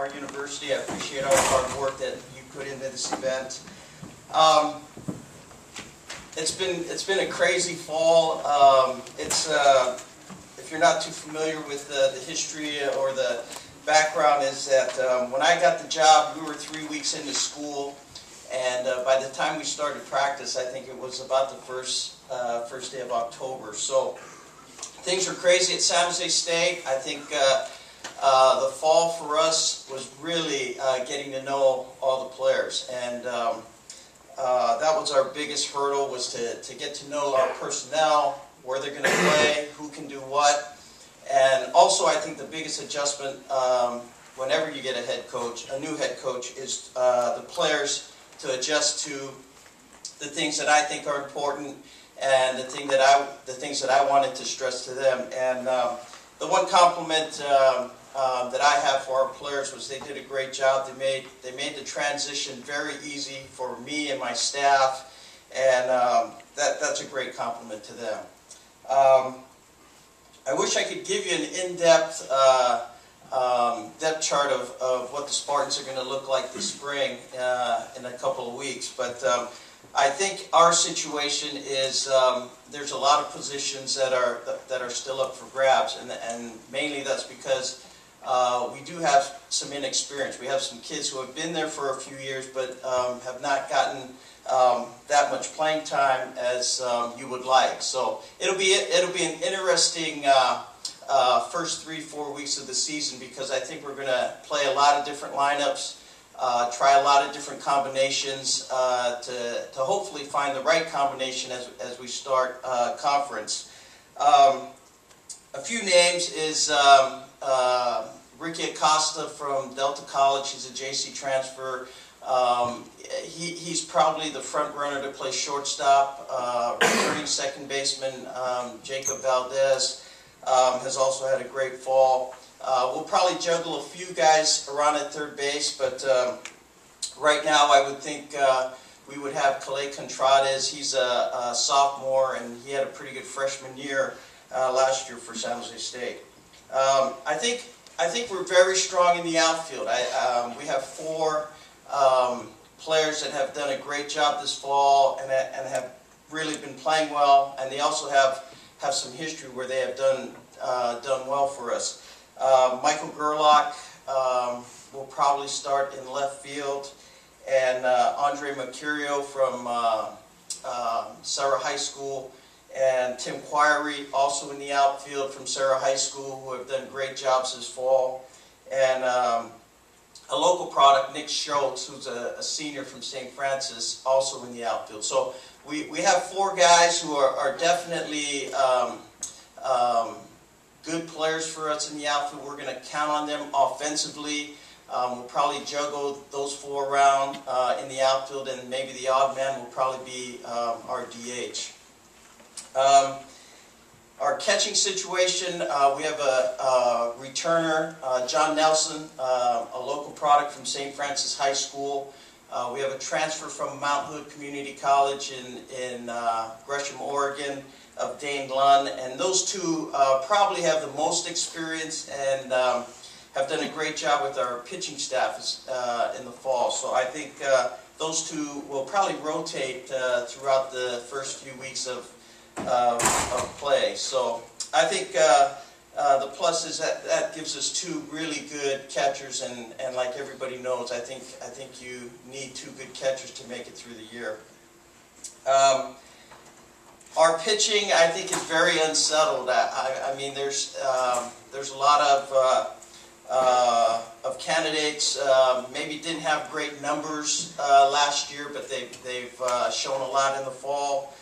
our university. I appreciate all the hard work that you put into this event. It's been a crazy fall. If you're not too familiar with the history or the background, is that when I got the job, we were 3 weeks into school, and by the time we started practice, I think it was about the first day of October. So things were crazy at San Jose State. I think the fall for us was really getting to know all the players, and that was our biggest hurdle, was to get to know our personnel, where they're going to play, who can do what. And also, I think the biggest adjustment whenever you get a new head coach, is the players to adjust to the things that I think are important and the things that I wanted to stress to them. And the one compliment that I have for our players was they did a great job. They made the transition very easy for me and my staff, and that's a great compliment to them. I wish I could give you an in-depth depth chart of what the Spartans are going to look like this spring in a couple of weeks, but I think our situation is there's a lot of positions that are still up for grabs, and mainly that's because we do have some inexperience. We have some kids who have been there for a few years, but have not gotten that much playing time as you would like. So it'll be an interesting first 3-4 weeks of the season, because I think we're going to play a lot of different lineups, try a lot of different combinations to hopefully find the right combination as we start conference. A few names is Ricky Acosta from Delta College. He's a JC transfer. He's probably the front runner to play shortstop. Returning second baseman Jacob Valdez has also had a great fall. We'll probably juggle a few guys around at third base, but right now I would think we would have Calais Contrades. He's a sophomore, and he had a pretty good freshman year last year for San Jose State. I think we're very strong in the outfield. We have 4 players that have done a great job this fall and have really been playing well, and they also have some history where they have done well for us. Michael Gerlach will probably start in left field, and Andre Mercurio from Sarah High School, and Tim Quirey also in the outfield from Sarah High School, who have done great jobs this fall, and a local product, Nick Schultz, who's a senior from St. Francis, also in the outfield. So we have 4 guys who are definitely good players for us in the outfield. We're going to count on them offensively. We'll probably juggle those 4 around in the outfield, and maybe the odd man will probably be our DH. Our catching situation, we have a returner, John Nelson, a local product from St. Francis High School. We have a transfer from Mount Hood Community College in Gresham, Oregon, of Dane Lunn, and those 2 probably have the most experience and have done a great job with our pitching staff in the fall. So I think those 2 will probably rotate throughout the first few weeks of play. So I think the plus is that gives us 2 really good catchers, and like everybody knows, I think you need 2 good catchers to make it through the year. Our pitching, I think, is very unsettled. I mean, there's a lot of candidates. Maybe didn't have great numbers last year, but they've shown a lot in the fall.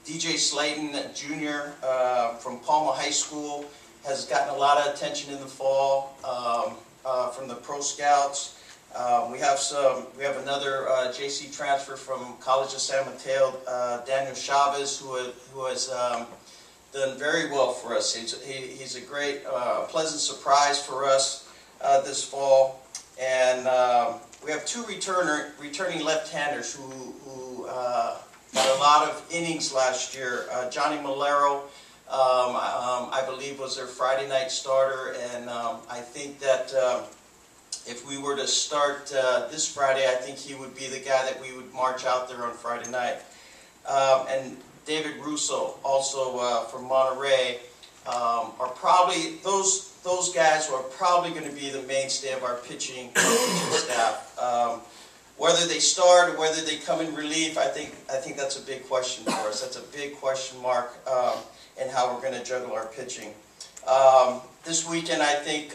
DJ Slayton, Jr. From Palma High School, has gotten a lot of attention in the fall from the pro scouts. We have another JC transfer from College of San Mateo, Daniel Chavez, who has done very well for us. He's a great, pleasant surprise for us this fall, and we have 2 returning left-handers who had a lot of innings last year. Johnny Malero I believe was their Friday night starter, and I think that if we were to start this Friday, I think he would be the guy that we would march out there on Friday night. And David Russo, also from Monterey, are probably those guys are probably going to be the mainstay of our pitching staff. Whether they start or whether they come in relief, I think that's a big question for us. That's a big question mark in how we're going to juggle our pitching. This weekend, I think,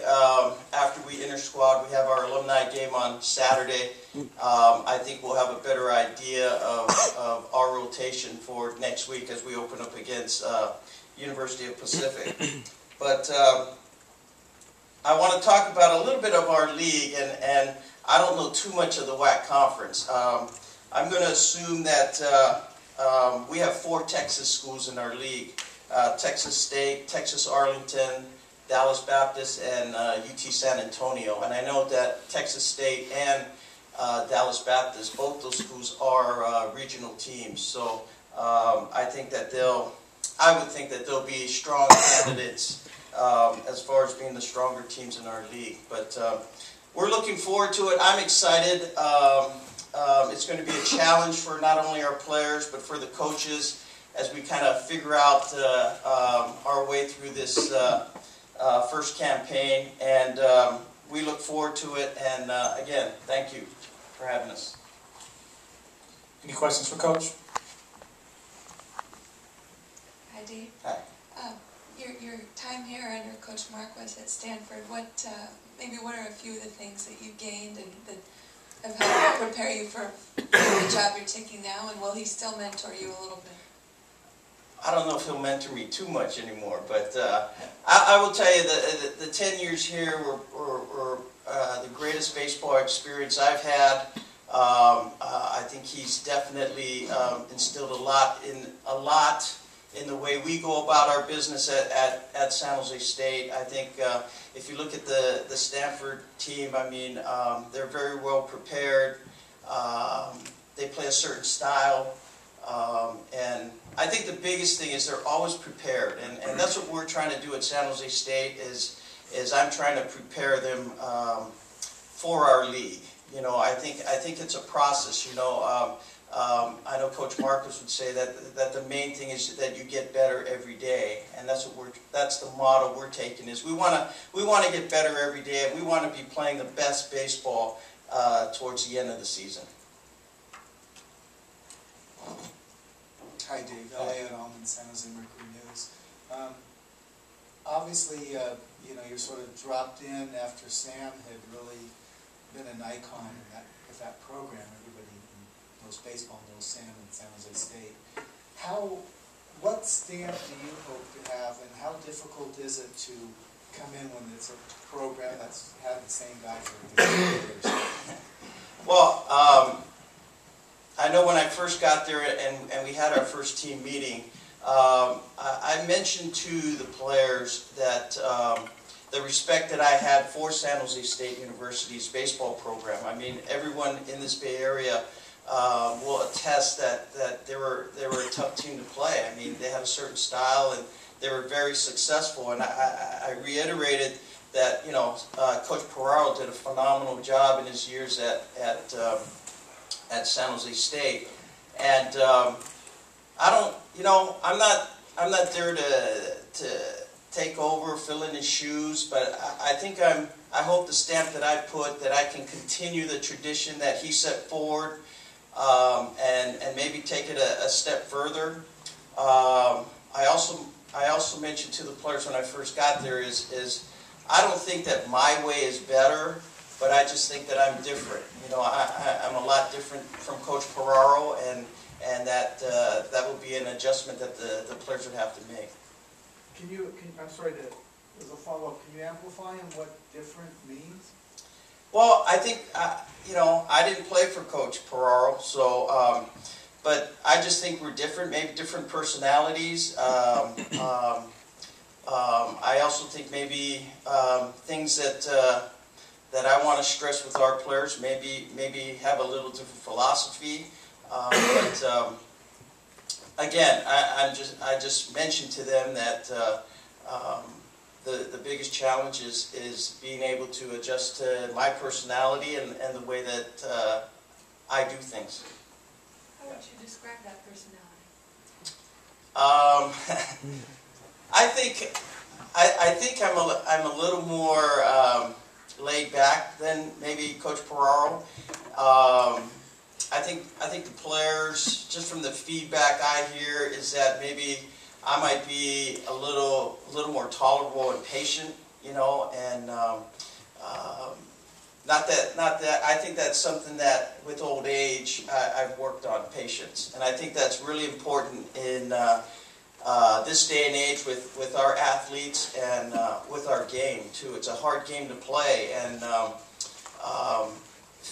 after we inter-squad, we have our alumni game on Saturday. I think we'll have a better idea of our rotation for next week as we open up against University of Pacific. But I want to talk about a little bit of our league, and I don't know too much of the WAC conference. I'm going to assume that we have 4 Texas schools in our league. Texas State, Texas Arlington, Dallas Baptist, and UT San Antonio. And I know that Texas State and Dallas Baptist, both those schools are regional teams. So I think that I would think that they'll be strong candidates as far as being the stronger teams in our league. But we're looking forward to it. I'm excited. It's going to be a challenge for not only our players, but for the coaches as we kind of figure out our way through this first campaign. And we look forward to it. And again, thank you for having us. Any questions for Coach? Hi, Dave. Hi. Your time here under Coach Mark was at Stanford. Maybe what are a few of the things that you gained and that have helped prepare you for the job you're taking now? And will he still mentor you a little bit? I don't know if he'll mentor me too much anymore, but I will tell you that the 10 years here were the greatest baseball experience I've had. I think he's definitely instilled a lot in the way we go about our business at San Jose State. I think if you look at the Stanford team, I mean, they're very well prepared. They play a certain style. And I think the biggest thing is they're always prepared, and that's what we're trying to do at San Jose State. Is I'm trying to prepare them for our league. You know, I think it's a process. You know, I know Coach Marcus would say that the main thing is that you get better every day, and that's the motto we're taking. Is we want to get better every day, and we want to be playing the best baseball towards the end of the season. Hi, Dave. Elliot Allman, San Jose Mercury News. Obviously, you're sort of dropped in after Sam had really been an icon with that program. Everybody knows baseball, knows Sam and San Jose State. What stamp do you hope to have, and how difficult is it to come in when it's a program that's had the same guy for 50 years? Well, I know when I first got there and we had our first team meeting, I mentioned to the players that the respect that I had for San Jose State University's baseball program. I mean, everyone in this Bay Area will attest that they were a tough team to play. I mean, they had a certain style and they were very successful. And I reiterated that, you know, Coach Peraro did a phenomenal job in his years at San Jose State, and I'm not there to take over, fill in his shoes, but I hope the stamp that I put, that I can continue the tradition that he set forward, and maybe take it a step further. I also mentioned to the players when I first got there is I don't think that my way is better, but I just think that I'm different. You know, I'm a lot different from Coach Peraro, and that will be an adjustment that the players would have to make. I'm sorry, as a follow-up, can you amplify on what different means? Well, I think, I didn't play for Coach Peraro, so, but I just think we're different, maybe different personalities. I also think maybe things that I want to stress with our players, maybe have a little different philosophy. But again, I just mentioned to them that the biggest challenge is being able to adjust to my personality and the way that I do things. How would you describe that personality? I think I'm a little more laid back than maybe Coach Peraro. I think the players, just from the feedback I hear, is that maybe I might be a little more tolerable and patient, you know, and not that I think that's something that with old age I've worked on, patience, and I think that's really important in this day and age with our athletes and with our game too. It's a hard game to play, and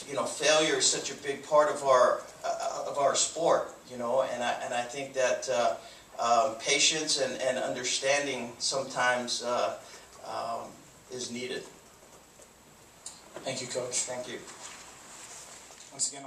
you know, failure is such a big part of our sport, you know, and I think that patience and understanding sometimes is needed. Thank you, Coach. Thank you. Once again,